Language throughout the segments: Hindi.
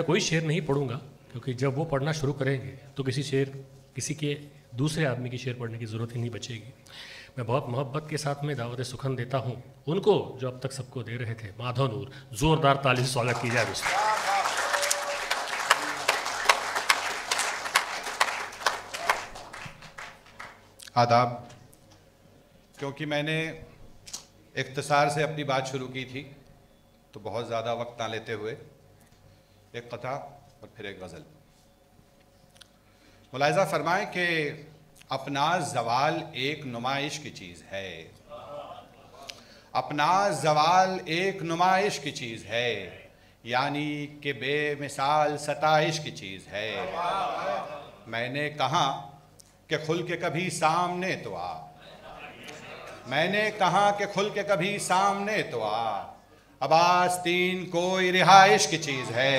मैं कोई शेर नहीं पढ़ूंगा, क्योंकि जब वो पढ़ना शुरू करेंगे तो किसी के दूसरे आदमी की शेर पढ़ने की ज़रूरत ही नहीं बचेगी। मैं बहुत मोहब्बत के साथ में दावत सुखन देता हूँ उनको जो अब तक सबको दे रहे थे, माधव नूर। ज़ोरदार ताली से स्वागत किया जाए उसका। आदाब। क्योंकि मैंने इख्तिसार से अपनी बात शुरू की थी तो बहुत ज़्यादा वक्त ना लेते हुए एक कथा और फिर एक गज़ल। मुलाहिज़ा फरमाएं कि अपना ज़वाल एक नुमाइश की चीज़ है, अपना ज़वाल एक नुमाइश की चीज़ है, यानी कि बेमिसाल सताइश की चीज़ है। मैंने कहा कि खुल के कभी सामने तो आ, मैंने कहा कि खुल के कभी सामने तो आ, अब आस्तीन कोई रिहाइश की चीज़ है।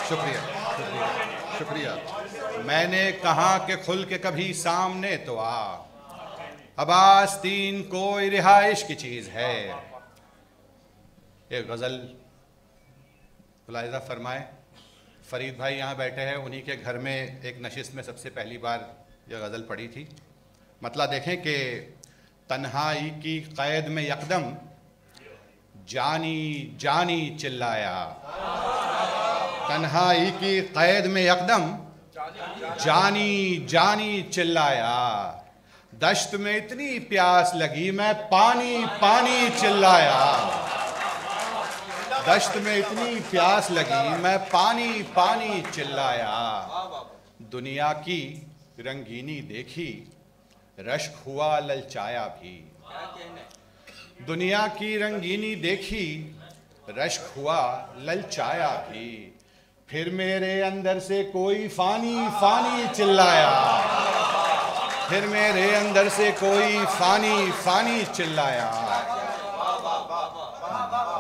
शुक्रिया शुक्रिया शुक्रिया। मैंने कहा कि खुल के कभी सामने तो आ, अब आस्तीन कोई रिहाइश की चीज़ है। एक गज़ल मुलाहिज़ा फरमाएं, फरीद भाई यहाँ बैठे हैं, उन्हीं के घर में एक नशिस्त में सबसे पहली बार यह गज़ल पढ़ी थी। मतलब देखें कि तन्हाई की क़ैद में यकदम जानी जानी चिल्लाया, तन्हाई की क़ैद में यकदम जानी जानी चिल्लाया, दश्त में इतनी प्यास लगी मैं पानी पानी चिल्लाया, दश्त में इतनी प्यास लगी मैं पानी पानी चिल्लाया, दुनिया की रंगीनी देखी रश्क हुआ ललचाया भी, दुनिया की रंगीनी देखी रश्क हुआ ललचाया भी, फिर मेरे अंदर से कोई फानी फानी चिल्लाया, फिर मेरे अंदर से कोई फानी फानी चिल्लाया।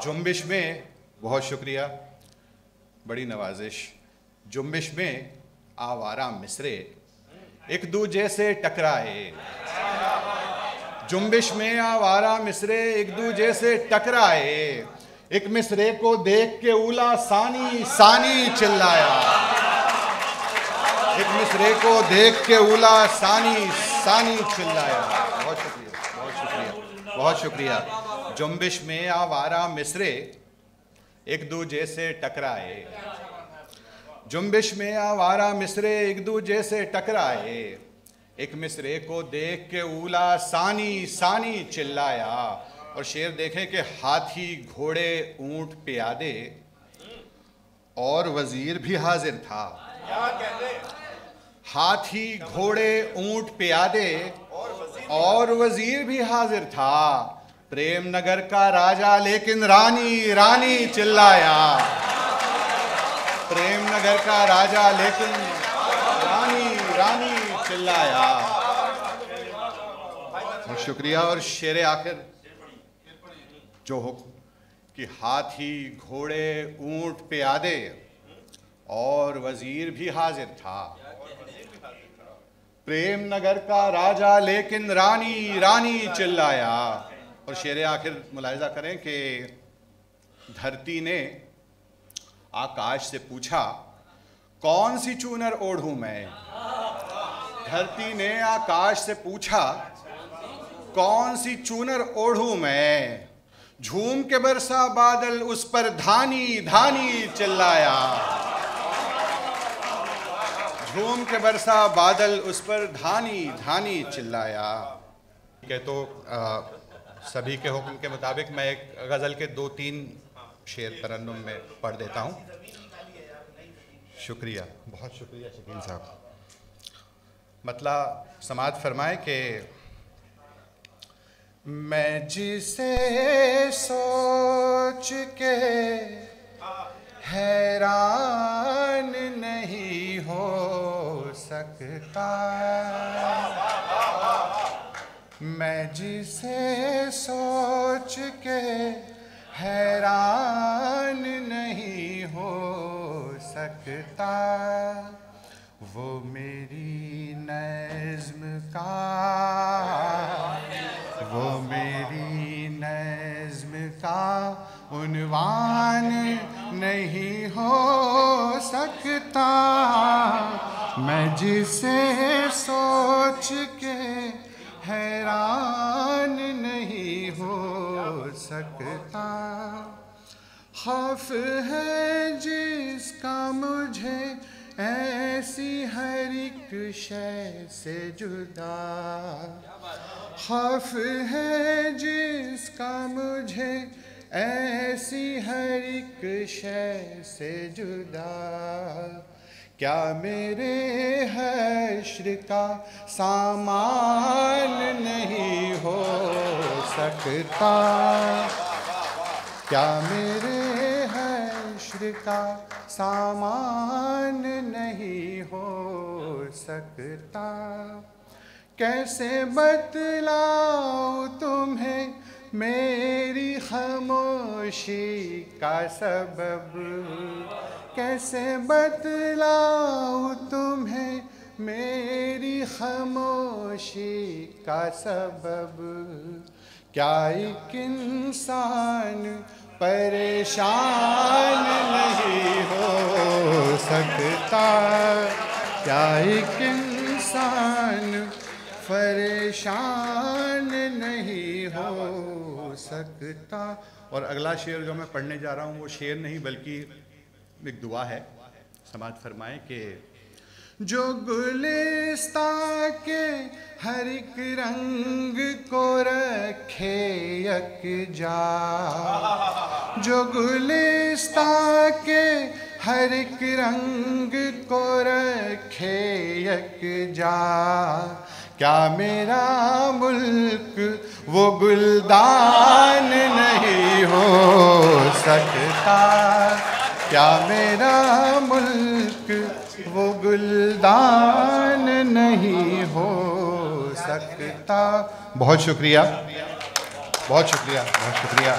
जुम्बिश में, बहुत शुक्रिया, बड़ी नवाजिश। जुम्बिश में आवारा मिसरे एक दूजे से टकराए, जुम्बिश में आवारा मिसरे एक दूजे से टकराए, एक मिसरे को देख के उला सानी सानी चिल्लाया, एक मिसरे को देख के उला सानी सानी चिल्लाया। बहुत शुक्रिया बहुत शुक्रिया बहुत शुक्रिया। जुम्बिश में आवारा मिसरे एक दूजे से टकराए, जुम्बिश में आवारा मिसरे एक दूजे से टकराए, एक मिसरे को देख के उला सानी सानी चिल्लाया। और शेर देखें कि हाथी घोड़े ऊंट प्यादे और वजीर भी हाजिर था, हाथी घोड़े ऊंट प्यादे और वजीर भी हाजिर था, प्रेम नगर का राजा लेकिन रानी रानी चिल्लाया, प्रेम नगर का राजा लेकिन रानी रानी चिल्लाया। बहुत शुक्रिया। और शेर आखिर जो हो कि हाथी घोड़े ऊंट प्यादे और वजीर भी हाजिर था, प्रेम नगर का राजा लेकिन रानी रानी चिल्लाया। और शेर आखिर मुलाहिज़ा करें कि धरती ने आकाश से पूछा कौन सी चूनर ओढ़ूं मैं, धरती ने आकाश से पूछा कौन सी चूनर ओढ़ूं मैं, झूम के बरसा बादल उस पर धानी धानी चिल्लाया, झूम के बरसा बादल उस पर धानी धानी चिल्लाया। ठीक है, तो सभी के हुक्म के मुताबिक मैं एक गज़ल के 2-3 शेर तरन्नुम में पढ़ देता हूँ। शुक्रिया, बहुत शुक्रिया शकील साहब। मतलब समाअत फरमाए कि मैं जिसे सोच के हैरान नहीं हो सकता, मैं जिसे सोच के हैरान नहीं हो सकता, वो मेरी नज़्म का, वो मेरी नज़्म का उन कुर्बान नहीं हो सकता, मैं जिसे सोच के हैरान नहीं हो सकता। खौफ है जिसका मुझे ऐसी हर एक शय से जुदा, खौफ है जिसका मुझे ऐसी हर एक शय से जुदा। क्या मेरे हश्र का सामान नहीं हो सकता, क्या मेरे हश्र का सामान नहीं हो सकता। कैसे बतलाऊं तुम्हें मेरी खामोशी का सबब, कैसे बतलाऊं तुम्हें मेरी खामोशी का सबब। क्या एक इंसान परेशान नहीं हो सकता, क्या एक इंसान परेशान नहीं हो सकता। और अगला शेर जो मैं पढ़ने जा रहा हूँ वो शेर नहीं बल्कि एक दुआ है। समाज फरमाए कि जो गुलिस्तां के हर एक रंग को रखे यकजा, जो गुलिस्तां के हर एक रंग को रखे यकजा। क्या मेरा मुल्क वो गुलदान नहीं हो सकता, क्या मेरा मुल्क वो गुलदान नहीं हो सकता। बहुत शुक्रिया, बहुत शुक्रिया, बहुत शुक्रिया।